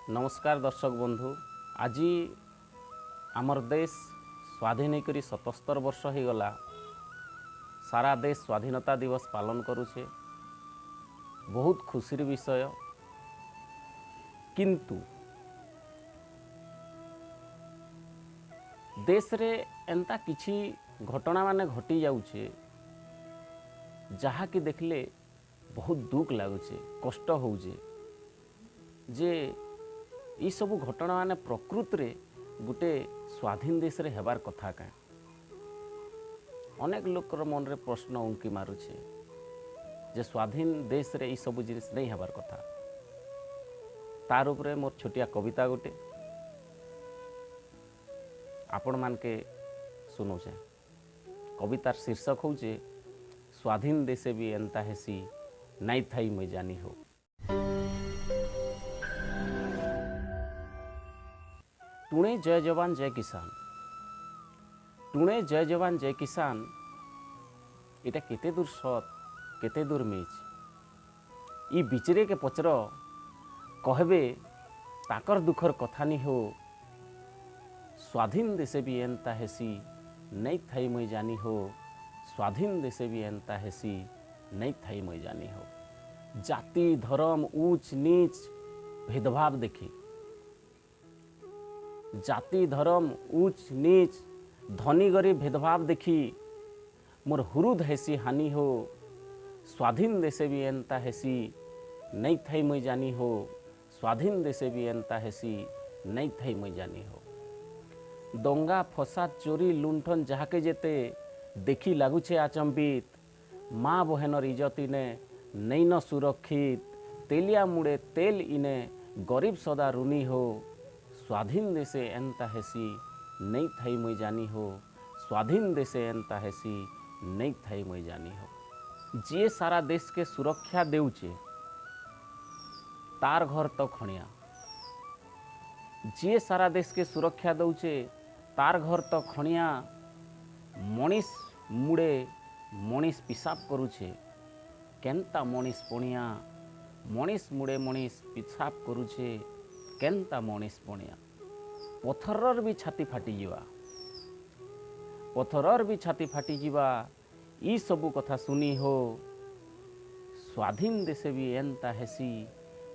नमस्कार दर्शक बंधु। आज आमर देश स्वाधीन होकर 77 वर्ष हो गला। सारा देश स्वाधीनता दिवस पालन करुचे, बहुत खुशीर विषय। किंतु देश रे एंता किछि घटना माने घटी जाउछे जहा कि देखले बहुत दुख लगुचे, कष्ट होउचे जे ई सब घटना माने प्रकृत रे गुटे स्वाधीन देश रे हेबार कथा का। अनेक लोकर मन रे प्रश्न उनकी मारुछे जे स्वाधीन देश रे ई सब जिनिस नहीं हेबार कथा। तार उपरे मोर छोटिया कविता गोटे आपण मान के सुनौचे। कवितार शीर्षक होचे स्वाधीन देशे भी एंता हेसी नाई थाई मैं जानी हो। टुणे जय जवान जय किसान, टुणे जय जवान जय किसान इटा केते दूर सत केते दूर मिछ ई बिचरे के पचर कहबे ताकर दुखर कथा नहीं हो। स्वाधीन देशे भी एंता हेसी नहीं थाई मैं जानी हो। स्वाधीन देशे भी एंता हेसी नहीं थाई मैं जानी हो। जाति धर्म ऊंच नीच भेदभाव देखी, जाति धर्म ऊंच नीच धनी गरीब भेदभाव देखी मोर हुरुद हेसी हानि हो। स्वाधीन देशे भी एंता हेसी नहीं थाई मैं जानी हो। स्वाधीन देशे भी एंता हेसी नहीं थाई मैं जानी हो। दंगा फसाद चोरी लुंठन जहाके जेते देखी लगुछे आचंबित। माँ बहनर इज्जत इने नहीं न सुरक्षित। तेलिया मुड़े तेल इने गरीब सदा ऋणी हो। स्वाधीन देशे एंता हेसी नहीं थाई मैं जानी हो। स्वाधीन देशे एंता हेसी नहीं थाई मैं जानी हो। जे सारा देश के सुरक्षा देउचे तार घर तो खणिया। जे सारा देश के सुरक्षा दौचे तार घर तो खणिया। मनीष मुड़े मनीष पिसाब करुचे केनता मनीष पणिया। मनीष मुड़े मनीष पिसाब करुचे केनता मनीष पणिया। पथरर भी छाती फाटी जीवा, पथरर भी छाती फाटी जीवा ई सबु कथा सुनी हो। स्वाधीन देशे भी एंता हेसी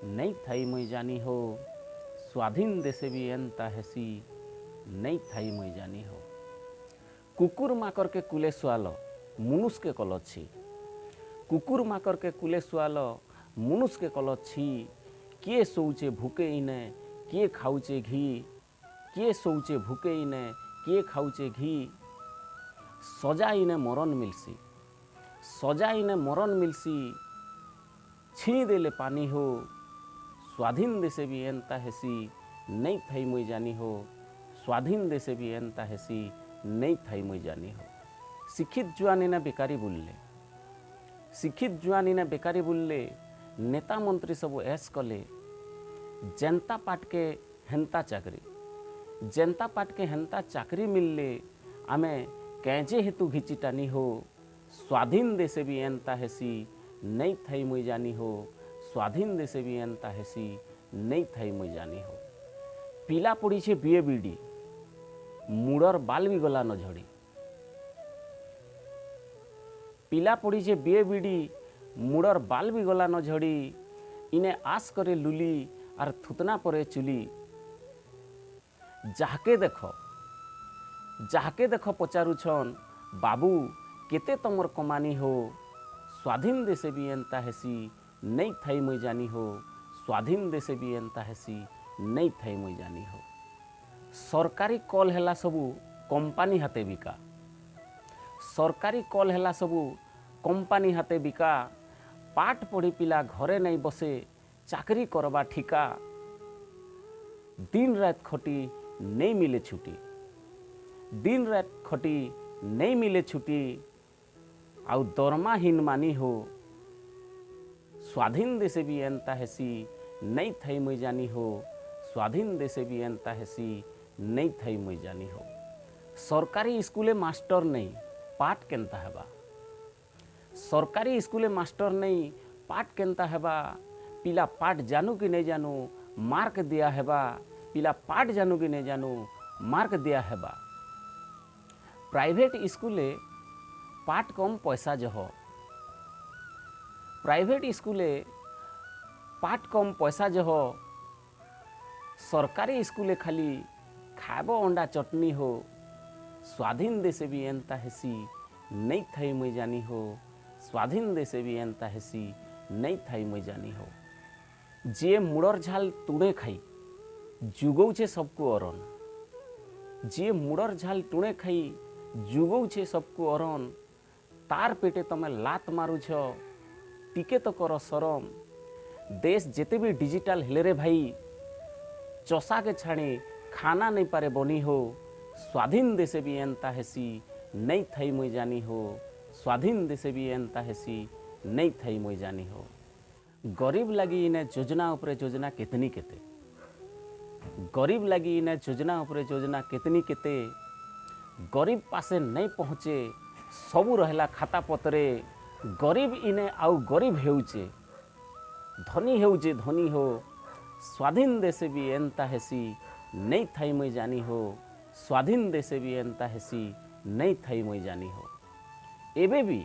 नहीं थाई मैं जानी हो। स्वाधीन देशे भी एंता हेसी नहीं थाई मैं जानी हो। कुकुर माकर के कुले सुआल मुनुष के कलछी। कुकुर माकर के कुले सुआल मुनुष के कलछी। किए सोचे भूके इने किए खाऊचे घी। किए सोचे भूके इने किए खाऊचे घी। सजा इने मरण मिलसी, सजा इने मरण मिलसी। छी देले पानी हो। स्वाधीन देशे भी एंता हेसी नहीं थाई मैं जानी हो। स्वाधीन देशे भी एंता हेसी नहीं थाई मैं जानी हो। शिक्षित जुआन इने बेकारी बुलले, शिक्षित जुआन इने बेकारी बुलले। नेता मंत्री सब ऐस कले जनता पार्ट के हेंता चाकरी, जनता पार्ट के हेंता चाकरी मिलले आमे कैजे हेतु घिची टानी हो। स्वाधीन देशे भी एंता हेसी नहीं थाई मैं जानी हो। स्वाधीन देशे भी एंता हेसी नहीं थाई मैं जानी हो। पिला पड़ी छे बीए बीडी मुड़र बाल भी गला न झड़ी। पिला पड़ी छे बीए बीडी मुड़र बाल भी गला न झड़ी। इने आस करे लुली आर थुतना परे चुली। जाके देखो पचारुछन बाबू केते तमर कमानी हो। स्वाधीन देशे भी एंता हेसी नहीं थाई मैं जानी हो। स्वाधीन देशे भी एंता हेसी नहीं थाई मैं जानी हो। सरकारी कल हेला सबू कंपानी हाथे बिका, सरकारी कल हेला सबू कंपानी हाथे बिका। पाठ पढ़ी पिला घरे नहीं बसे चाकरी करबा ठिका। दिन रात खटी नहीं मिले छुट्टी, दिन रात खटी नहीं मिले छुट्टी। आउ दरमाहीन मानी हो। स्वाधीन देशे भी एंता हेसी नहीं थाई मैं जानी हो। स्वाधीन देशे भी एंता हेसी नहीं थाई मैं जानी हो। सरकारी स्कूले मास्टर नहीं पाठ केनता हेबा। सरकारी स्कूले मास्टर नहीं पाठ केनता हेबा। पिला पाठ जानू कि नहीं जानू मार्क दिया हेबा पिला पाठ जानू कि नहीं जानू मार्क दिया हेबा। प्राइवेट स्कूले पाठ कम पैसा जह प्राइवेट स्कूले पाठ कम पैसा जह सरकारी स्कूले खाली खाब अंडा चटनी हो। स्वाधीन देशे भी एंता हेसी नहीं थाई मुई जानी हो। स्वाधीन देशे भी एंता हेसी नहीं थाई मुई जानी हो। जे मुड़र झाल तुणे खाई जुगौछे सबको अरन। जे मुड़र झाल तुणे खाई जुगौछे सबको अरन। तार पेटे तमे लात मारुछ टिके तो कर सरम। देश जेते भी डिजिटल हेले रे भाई चषा के छाणी खाना नहीं पारे बनी हो। स्वाधीन देशे भी एंता हेसी नहीं थाई मुई जानी हो। स्वाधीन देशे भी एंता हेसी नहीं थाई मुई जानी हो। गरीब लगी इने योजना उपरे योजना कितनी केते गरीब लगी इने योजना उपरे योजना कितनी केते। गरीब पासे नहीं पहुँचे सबू रहला खाता पतरे। गरीब इने आउ गरीब हेउचे धनी हेउचे धनी हो। स्वाधीन देशे भी एंता हेसी नहीं थाई मुई जानी हो। स्वाधीन देशे भी एंता हेसी नहीं थाई मुई जानी हो। एबे भी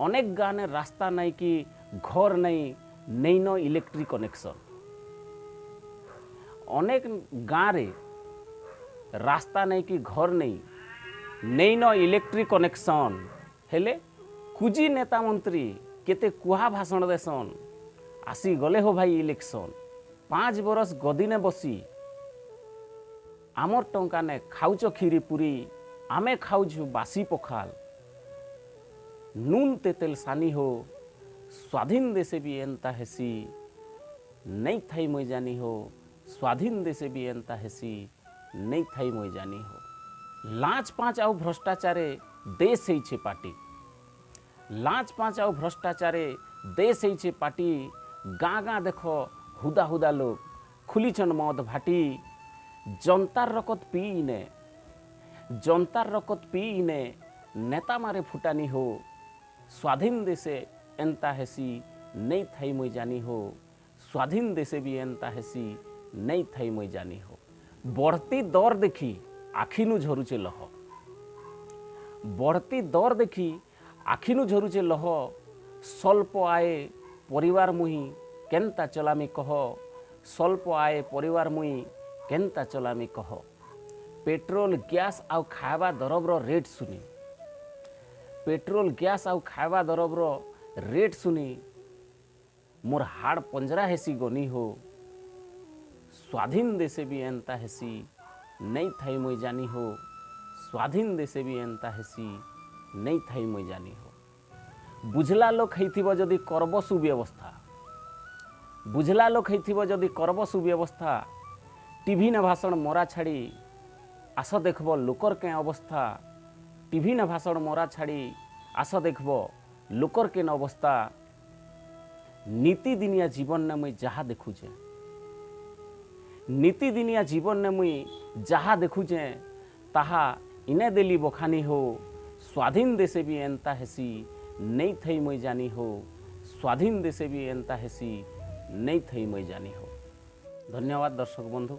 अनेक गाने रास्ता नहीं कि घर नहीं नहीं न इलेक्ट्रिक कनेक्शन। अनेक गाँव रे रास्ता नहीं कि घर नहीं नहीं न इलेक्ट्रिक कनेक्शन हेले कुजी नेता मंत्री केते कुहा भाषण देसन। आसी गले हो भाई इलेक्शन 5 बरस गदिने बसी आमर टंका ने खाउच खीरी पूरी आमे खाउछु बासी पखाल। नून तेतेल सानी हो। स्वाधीन देशे भी एंता हेसी नहीं थाई मुई जानी हो। स्वाधीन देशे भी एंता हेसी नहीं थाई मुई जानी हो। लांच पाँच आउ भ्रष्टाचारे देश छे पार्टी। लांच पाँच आउ भ्रष्टाचारे देश छे पार्टी। गाँ गाँ देखो हुदा हुदा लोग खुलीछन मद भाटी। जनतार रकत पीने जनतार रकत पीने नेता मारे फुटानी हो। स्वाधीन देशे एंता हेसी नहीं थाई मुई जानी हो। स्वाधीन देशे भी एंता हेसी नहीं थाई मुई जानी हो। बढ़ती दर देखी आखिनु झरुचे लह। बढ़ती दर देखी आखिनु झरुचे लह। स्वल्प आय परिवार मुही केनता चलामी कह। स्वल्प आय परिवार मुई केनता चलामी कह। पेट्रोल गैस आउ खावा दरबर रेट सुनी पेट्रोल गैस आउ खावा दरबर रेट सुनी मोर हाड़ पंजरा हेसी गनी हो। स्वाधीन देशे भी एंता हेसी नहीं थाई मुई जानी हो। स्वाधीन देशे भी एंता हेसी नहीं थाई मुई जानी हो। बुझला लोक हेइथिबो जदि करब सुव्यवस्था बुझला लोक हेइथिबो जदि करब सुव्यवस्था। टीवी न भाषण मोरा छाड़ी आस देखब लोकर के अवस्था। टीवी न भाषण मोरा छाड़ी आस देखब लोकर के अवस्था। नीति दिनिया जीवन ने मुई जहा देखुचे नीति दिनिया जीवन ने मुई जहा देखुचे ताहा इने देली बखानी हो। स्वाधीन देशे भी एंता हेसी नहीं थई मुई जानी हो। स्वाधीन देशे भी एंता हेसी नहीं थई मुई जानी हो। धन्यवाद दर्शक बंधु।